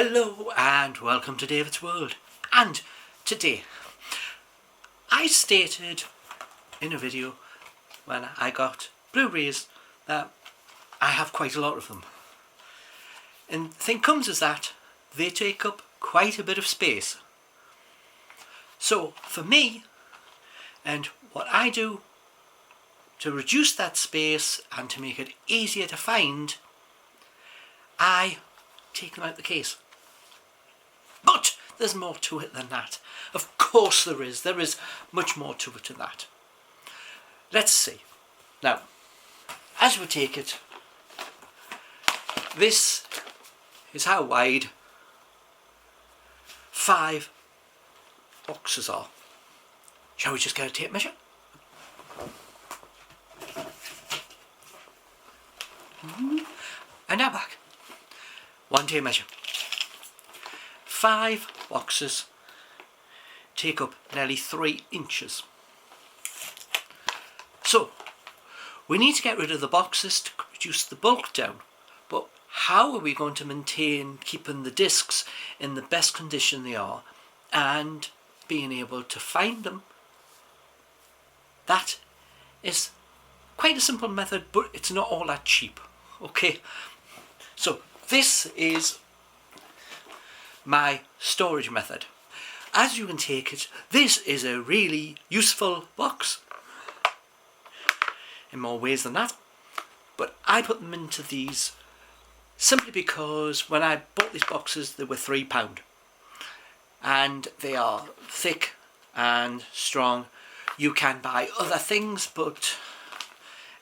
Hello and welcome to David's World. And today I stated in a video when I got blueberries that I have quite a lot of them. And the thing comes is that they take up quite a bit of space. So for me, and what I do to reduce that space and to make it easier to find, I take them out the case. But there's more to it than that. Of course there is. There is much more to it than that. Let's see. Now, as we take it, this is how wide 5 boxes are. Shall we just get a tape measure? And now back. 1 tape measure. 5 boxes take up nearly 3 inches. So, we need to get rid of the boxes to reduce the bulk down. But how are we going to maintain keeping the discs in the best condition they are and being able to find them? That is quite a simple method, but it's not all that cheap. Okay, so this is my storage method. As you can take it, this is a really useful box in more ways than that, but I put them into these simply because when I bought these boxes they were £3 and they are thick and strong. You can buy other things, but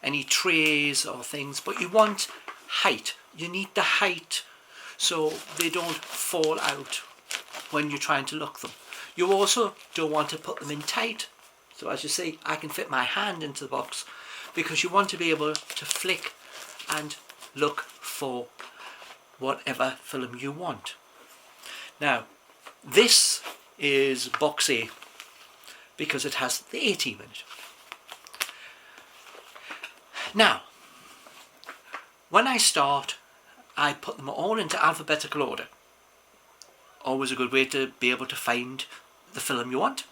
any trays or things, but you want height. You need the height so they don't fall out when you're trying to look them. You also don't want to put them in tight. So as you see, I can fit my hand into the box because you want to be able to flick and look for whatever film you want. Now, this is box A because it has the A-team in it. Now, when I start, I put them all into alphabetical order. Always a good way to be able to find the film you want.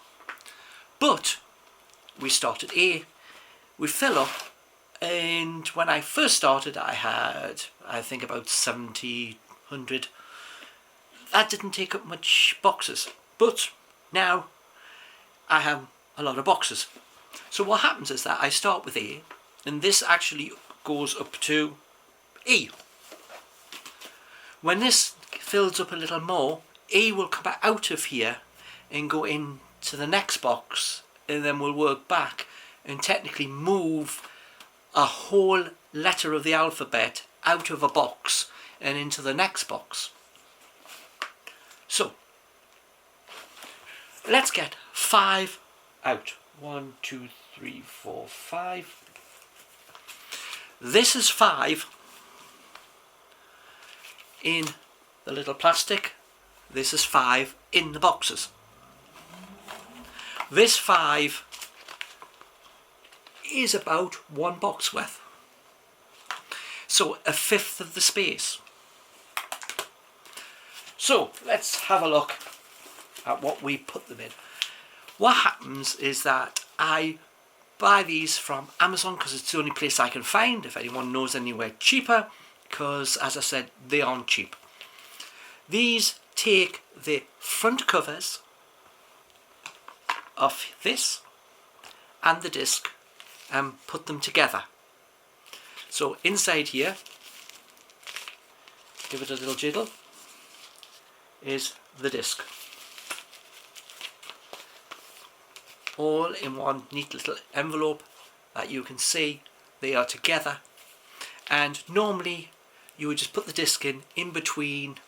But we start at A, we fill up, and when I first started I had, I think, about 70, 100. That didn't take up much boxes, but now I have a lot of boxes. So what happens is that I start with A, and this actually goes up to E. When this fills up a little more, E will come out of here and go into the next box, and then we'll work back and technically move a whole letter of the alphabet out of a box and into the next box. So let's get 5 out. 1, 2, 3, 4, 5. This is 5 in the little plastic. This is 5 in the boxes. This 5 is about 1 box worth. So 1/5 of the space. So let's have a look at what we put them in. What happens is that I buy these from Amazon because it's the only place I can find, if anyone knows anywhere cheaper, because as I said, they aren't cheap. These take the front covers of this and the disc and put them together. So inside here, give it a little jiggle, is the disc. All in one neat little envelope that you can see they are together, and normally you would just put the disc in between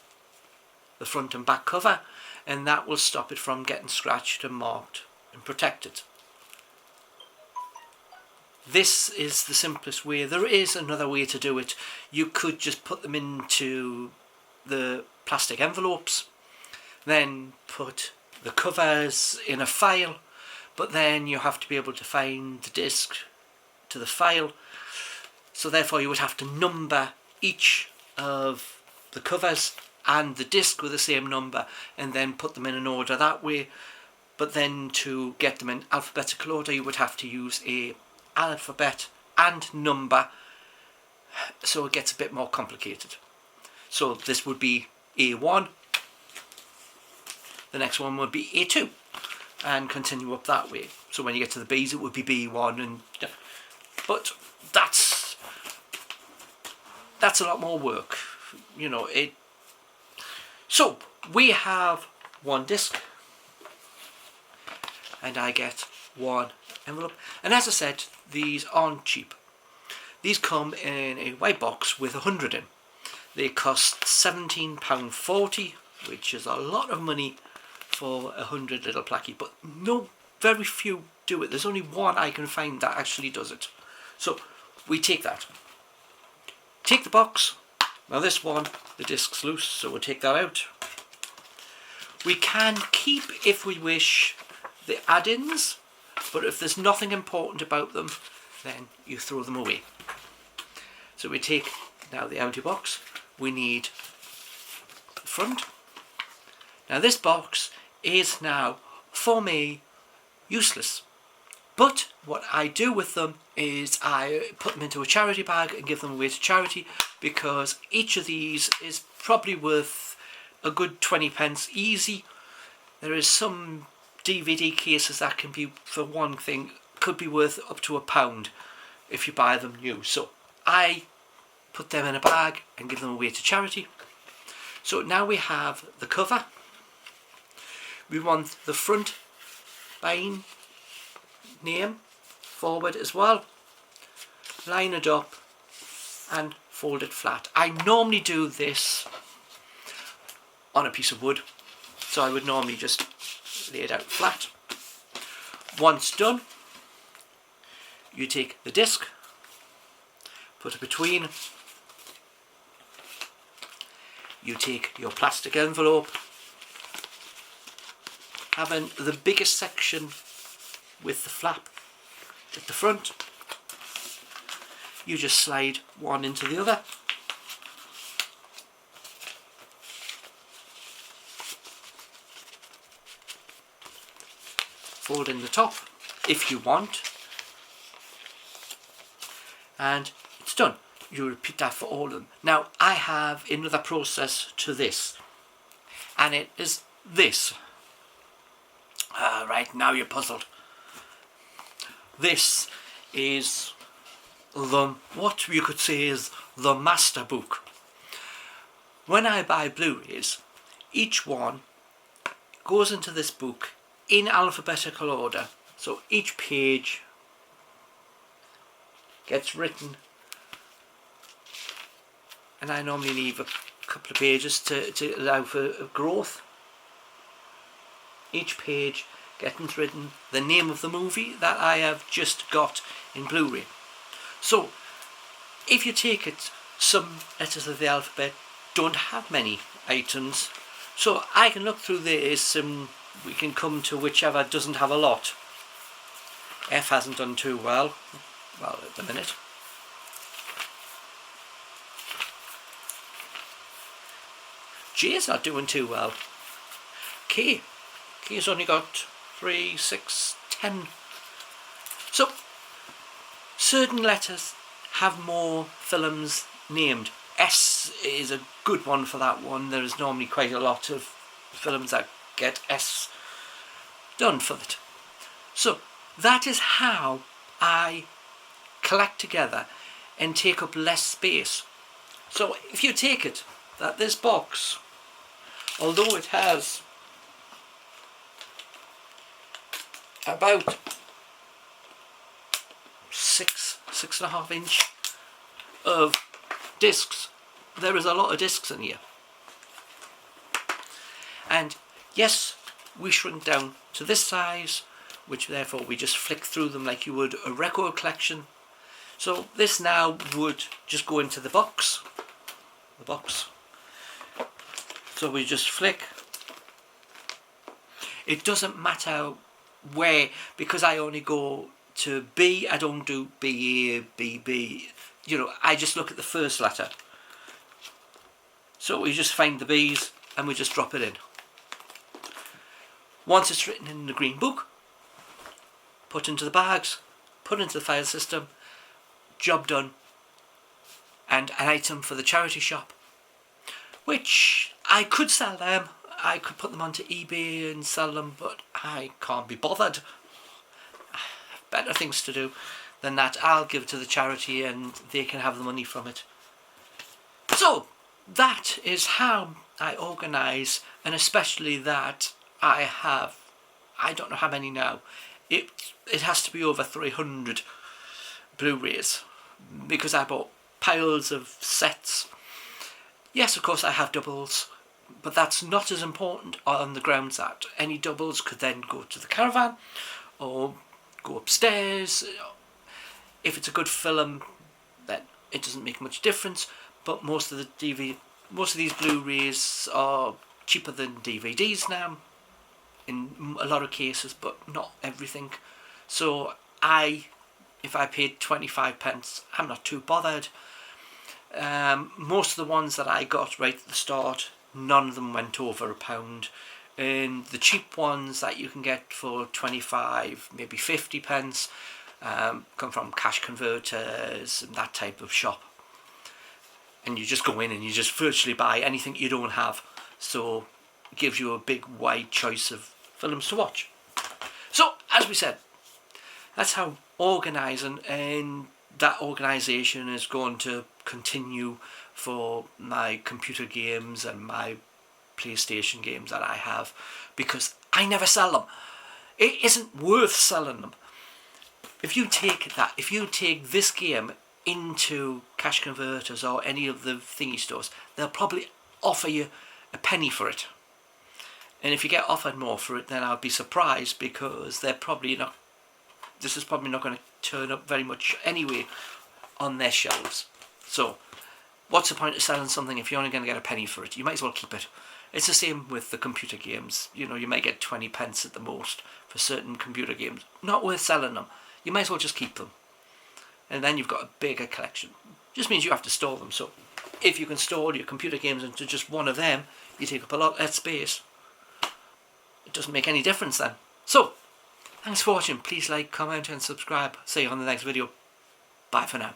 the front and back cover, and that will stop it from getting scratched and marked and protected. This is the simplest way. There is another way to do it. You could just put them into the plastic envelopes, then put the covers in a file, but then you have to be able to find the disc to the file, so therefore you would have to number each of the covers and the disc with the same number, and then put them in an order that way. But then to get them in alphabetical order, you would have to use a alphabet and number, so it gets a bit more complicated. So this would be A1, the next one would be A2, and continue up that way. So when you get to the B's, it would be B1, and but that's a lot more work, you know. So we have one disc, and I get one envelope. And as I said, these aren't cheap. These come in a white box with 100 in. They cost £17.40, which is a lot of money for 100 little placky, but very few do it. There's only one I can find that actually does it. So we take that. Take the box. Now this one, the disc's loose, so we'll take that out. We can keep, if we wish, the add-ins, but if there's nothing important about them, then you throw them away. So we take now the empty box. We need the front. Now this box is now, for me, useless. But what I do with them is I put them into a charity bag and give them away to charity, because each of these is probably worth a good 20 pence easy. There is some DVD cases that can be, for one thing, could be worth up to £1 if you buy them new. So I put them in a bag and give them away to charity. So now we have the cover. We want the front spine name forward as well. Line it up and fold it flat. I normally do this on a piece of wood, so I would normally just lay it out flat. Once done, you take the disc, put it between, you take your plastic envelope, having the biggest section with the flap at the front, you just slide one into the other, fold in the top if you want, and it's done. You repeat that for all of them. Now I have another process to this, and it is this. Right, now you're puzzled. This is what you could say is the master book. When I buy Blu-rays, each one goes into this book in alphabetical order. So each page gets written, and I normally leave a couple of pages to allow for growth. Each page getting written the name of the movie that I have just got in Blu-ray. So if you take it, some letters of the alphabet don't have many items, so I can look through this and we can come to whichever doesn't have a lot. F hasn't done too well at the minute. J's not doing too well. K's only got 3, 6, 10. So certain letters have more films named. S is a good one for that one. There is normally quite a lot of films that get S done for it. So that is how I collect together and take up less space. So if you take it that this box, although it has about 6.5 inch of discs, there is a lot of discs in here. And yes, we shrink down to this size, which therefore we just flick through them like you would a record collection. So this now would just go into the box. So we just flick. It doesn't matter where, because I only go to B, I don't do B, A, B, B. You know, I just look at the first letter. So we just find the B's and we just drop it in. Once it's written in the green book, put into the bags, put into the file system, job done, and an item for the charity shop, which I could sell them. I could put them onto eBay and sell them, but I can't be bothered. I have better things to do than that. I'll give it to the charity and they can have the money from it. So that is how I organise, and especially that I don't know how many now. It has to be over 300 Blu-rays because I bought piles of sets. Yes, of course I have doubles, but that's not as important on the grounds that any doubles could then go to the caravan or go upstairs. If it's a good film, then it doesn't make much difference, but most of these Blu-rays are cheaper than DVDs now in a lot of cases, but not everything. So if I paid 25p, I'm not too bothered. Most of the ones that I got right at the start, none of them went over £1, and the cheap ones that you can get for 25, maybe 50p, come from cash converters and that type of shop, and you just go in and you just virtually buy anything you don't have, so it gives you a big wide choice of films to watch. So as we said, that's how organising, and that organisation is going to continue for my computer games and my PlayStation games that I have, because I never sell them. It isn't worth selling them. If you take this game into cash converters or any of the thingy stores, they'll probably offer you a penny for it. And if you get offered more for it, then I'll be surprised, because they're probably not. This is probably not going to turn up very much anyway on their shelves. So, what's the point of selling something if you're only going to get a penny for it? You might as well keep it. It's the same with the computer games. You know, you might get 20p at the most for certain computer games. Not worth selling them. You might as well just keep them. And then you've got a bigger collection. Just means you have to store them. So, if you can store your computer games into just one of them, you take up a lot less space. It doesn't make any difference then. So, thanks for watching. Please like, comment and subscribe. See you on the next video. Bye for now.